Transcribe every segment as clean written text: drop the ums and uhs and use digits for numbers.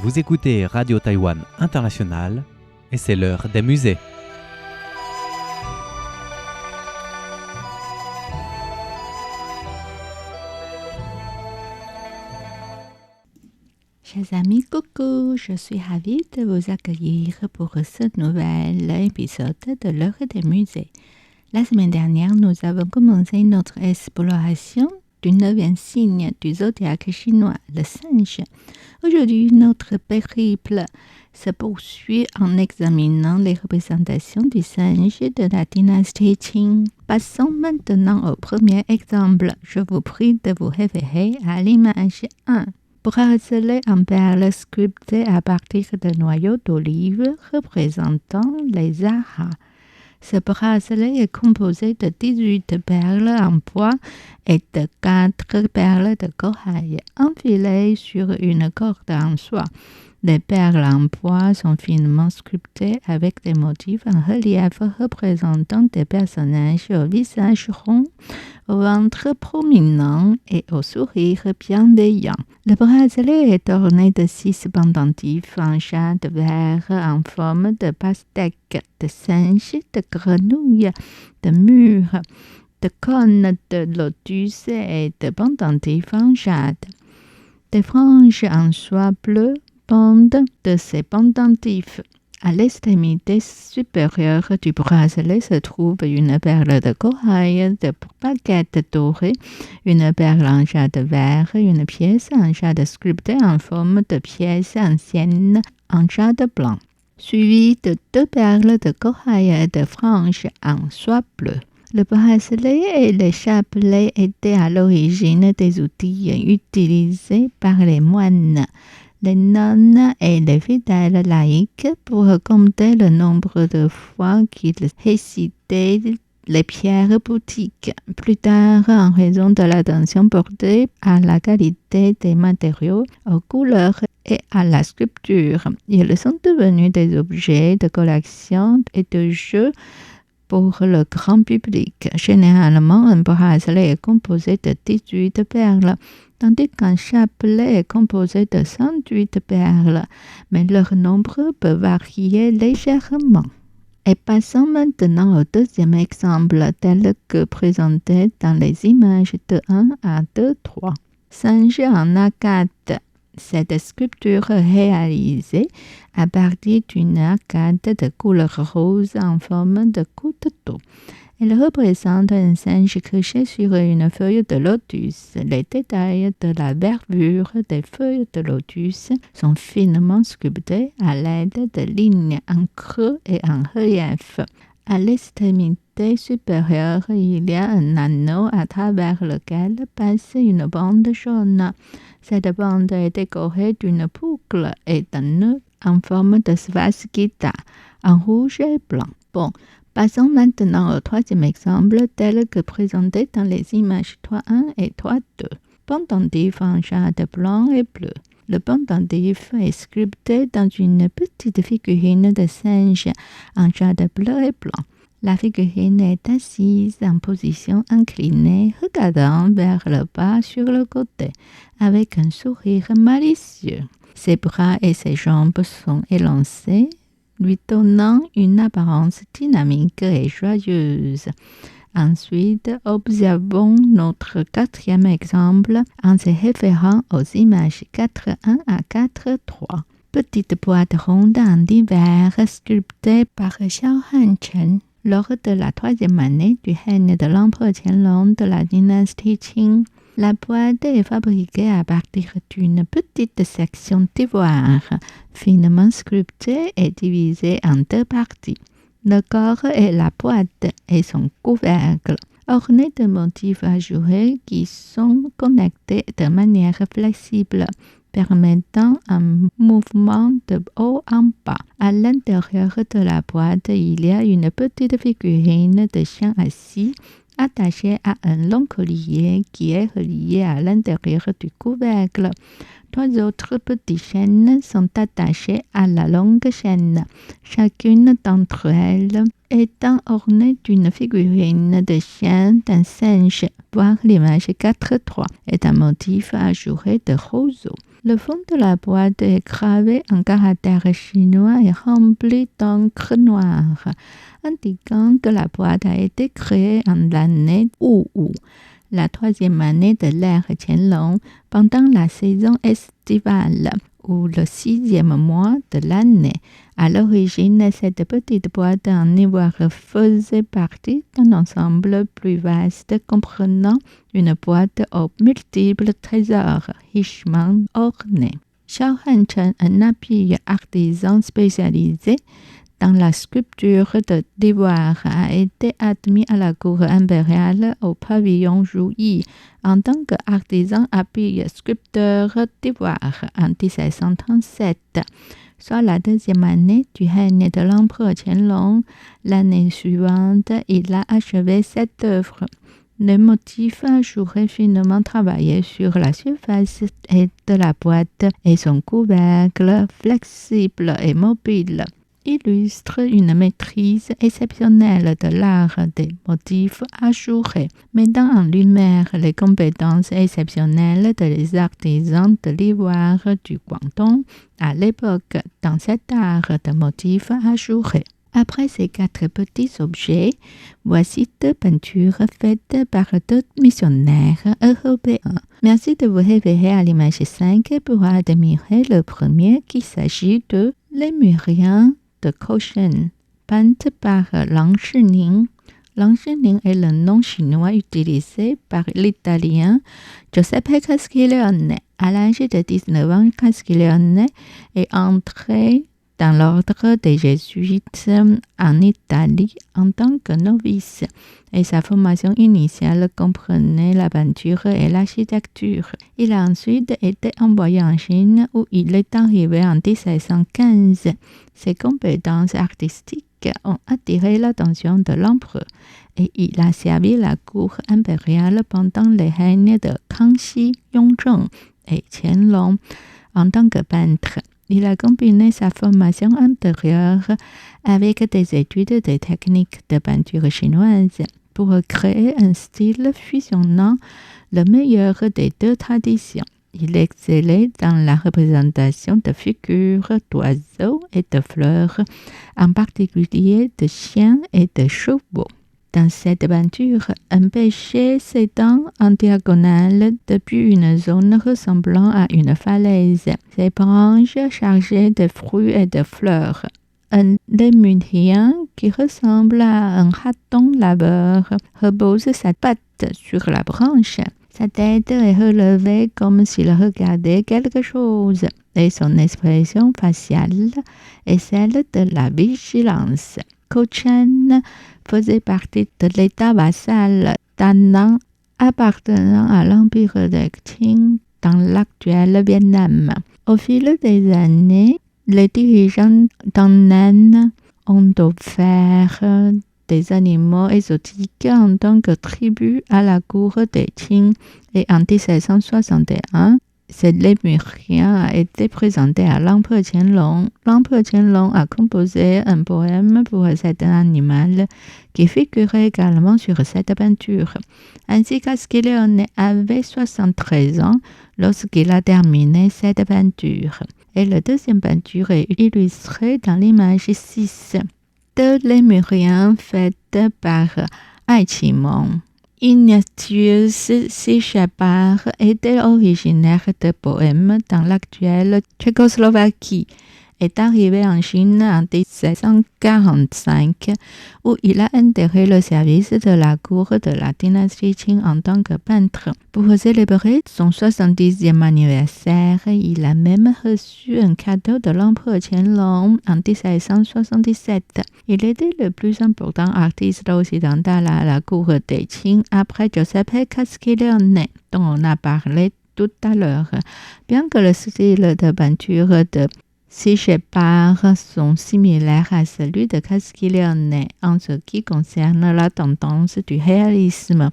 Vous écoutez Radio Taïwan International et c'est l'heure des musées. Chers amis, coucou, je suis ravie de vous accueillir pour ce nouvel épisode de l'heure des musées. La semaine dernière, nous avons commencé notre exploration du 9e signe du zodiaque chinois, le singe. Aujourd'hui, notre périple se poursuit en examinant les représentations du singe de la dynastie Qing. Passons maintenant au premier exemple. Je vous prie de vous référer à l'image 1. Bracelet en perles sculpté à partir de noyaux d'olive représentant les aras. Ce bracelet est composé de 18 perles en bois et de 4 perles de corail enfilées sur une corde en soie. Les perles en bois sont finement sculptées avec des motifs en relief représentant des personnages au visage rond, au ventre prominent et au sourire bienveillant. Le bracelet est orné de 6 pendentifs en jade vert en forme de pastèque, de singe, de grenouille, de mûre, de cône de lotus et de pendentifs en jade. Des franges en soie bleue pendent de ces pendentifs. À l'extrémité supérieure du bracelet se trouve une perle de corail, de baguette dorée, une perle en jade vert, une pièce en jade sculptée en forme de pièce ancienne en jade blanc, suivie de 2 perles de corail et de franges en soie bleue. Le bracelet et le chapelet étaient à l'origine des outils utilisés par les moines, les nonnes et les fidèles laïcs pour compter le nombre de fois qu'ils récitaient les pierres boutiques. Plus tard, en raison de l'attention portée à la qualité des matériaux, aux couleurs et à la sculpture, ils sont devenus des objets de collection et de jeu pour le grand public. Généralement, un bracelet est composé de 18 perles, tandis qu'un chapelet est composé de 108 perles, mais leur nombre peut varier légèrement. Et passons maintenant au deuxième exemple, tel que présenté dans les images de 1 à 3. Singe en agate. Cette sculpture réalisée à partir d'une agate de couleur rose en forme de goutte d'eau. Elle représente un singe couché sur une feuille de lotus. Les détails de la verdure des feuilles de lotus sont finement sculptés à l'aide de lignes en creux et en relief. À l'extrémité supérieure, il y a un anneau à travers lequel passe une bande jaune. Cette bande est décorée d'une boucle et d'un nœud en forme de svastika, en rouge et blanc. Bon, passons maintenant au troisième exemple, tel que présenté dans les images 3.1 et 3.2. Pendentif en jade blanc et bleu. Le pendentif est sculpté dans une petite figurine de singe en jade bleu et blanc. La figurine est assise en position inclinée, regardant vers le bas sur le côté, avec un sourire malicieux. Ses bras et ses jambes sont élancés, lui donnant une apparence dynamique et joyeuse. Ensuite, observons notre quatrième exemple en se référant aux images 4.1 à 4.3. Petite boîte ronde en verre sculptée par Xiao Hanchen lors de la 3e année du règne de l'empereur Qianlong de la dynastie Qing. La boîte est fabriquée à partir d'une petite section d'ivoire, finement sculptée et divisée en 2 parties. Le corps est la boîte et son couvercle, ornés de motifs ajourés qui sont connectés de manière flexible, permettant un mouvement de haut en bas. À l'intérieur de la boîte, il y a une petite figurine de chien assis attachée à un long collier qui est relié à l'intérieur du couvercle. 3 autres petites chaînes sont attachées à la longue chaîne, chacune d'entre elles étant ornée d'une figurine de chien, d'un singe, voir l'image 4.3, et d'un motif ajouré de roseau. Le fond de la boîte est gravé en caractères chinois et rempli d'encre noire, indiquant que la boîte a été créée en l'année Wu, la 3e année de l'ère Qianlong, pendant la saison estivale, ou le 6e mois de l'année. À l'origine, cette petite boîte en ivoire faisait partie d'un ensemble plus vaste comprenant une boîte aux multiples trésors richement ornés. Xiao Hanchen, un habile artisan spécialisé dans la sculpture d'ivoire, a été admis à la cour impériale au pavillon Jouyi en tant qu'artisan habile sculpteur d'ivoire en 1737. Soit la 2e année du règne de l'empereur Qianlong, l'année suivante, il a achevé cette œuvre. Les motifs ajourés finement travaillés sur la surface de la boîte et son couvercle flexible et mobile illustrent une maîtrise exceptionnelle de l'art des motifs ajourés, mettant en lumière les compétences exceptionnelles des artisans de l'ivoire du Guangdong à l'époque dans cet art de motifs ajourés. Après ces 4 petits objets, voici 2 peintures faites par 2 missionnaires européens. Merci de vous référer à l'image 5 pour admirer le premier, qui s'agit de Lémurien de Cochin, peinte par Lang Shining. Lang Shining est le nom chinois utilisé par l'italien Giuseppe Castiglione. À l'âge de 19 ans, Castiglione est entré dans l'ordre des Jésuites en Italie en tant que novice, et sa formation initiale comprenait la peinture et l'architecture. Il a ensuite été envoyé en Chine où il est arrivé en 1715. Ses compétences artistiques ont attiré l'attention de l'empereur et il a servi la cour impériale pendant les règnes de Kangxi, Yongzheng et Qianlong en tant que peintre. Il a combiné sa formation antérieure avec des études des techniques de peinture chinoise pour créer un style fusionnant le meilleur des 2 traditions. Il excellait dans la représentation de figures d'oiseaux et de fleurs, en particulier de chiens et de chevaux. Dans cette peinture, un pêcher s'étend en diagonale depuis une zone ressemblant à une falaise. Ses branches chargées de fruits et de fleurs. Un lémurien qui ressemble à un raton laveur repose sa patte sur la branche. Sa tête est relevée comme s'il regardait quelque chose et son expression faciale est celle de la vigilance. Cochin faisait partie de l'état vassal d'Annan appartenant à l'empire de Qing dans l'actuel Vietnam. Au fil des années, les dirigeants d'Annan ont offert des animaux exotiques en tant que tribut à la cour de Qing et en 1761, ce lémurien a été présenté à l'empereur Qianlong. L'empereur Qianlong a composé un poème pour cet animal qui figurait également sur cette peinture. Ainsi, Castiglione avait 73 ans lorsqu'il a terminé cette peinture. Et la 2e peinture est illustrée dans l'image 6. 2 lémuriens faites par Ai Qimeng. Ignatius Sichabard était originaire de Bohême dans l'actuelle Tchécoslovaquie. Est arrivé en Chine en 1745 où il a intégré le service de la cour de la dynastie Qing en tant que peintre. Pour célébrer son 70e anniversaire, il a même reçu un cadeau de l'empereur Qianlong en 1777. Il était le plus important artiste occidental à la cour de Qing après Giuseppe Castiglione, dont on a parlé tout à l'heure. Bien que le style de peinture de Sichabard sont similaires à celui de Castiglione en ce qui concerne la tendance du réalisme.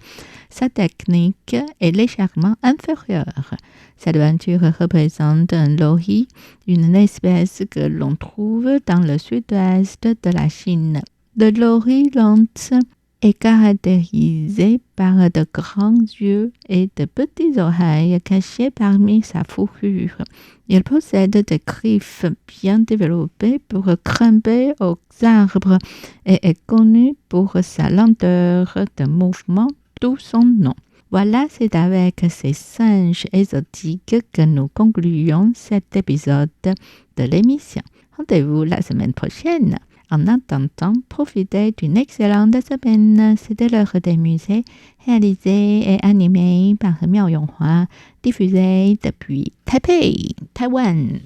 Sa technique est légèrement inférieure. Cette peinture représente un lori, une espèce que l'on trouve dans le sud-ouest de la Chine. Le lori lente est caractérisé par de grands yeux et de petites oreilles cachées parmi sa fourrure. Il possède des griffes bien développées pour grimper aux arbres et est connu pour sa lenteur de mouvement, d'où son nom. Voilà, c'est avec ces singes exotiques que nous concluons cet épisode de l'émission. Rendez-vous la semaine prochaine. En attendant, profitez d'une excellente semaine. C'était l'heure des musées, réalisé et animé par Miao Yonghua, diffusé depuis Taipei, Taïwan.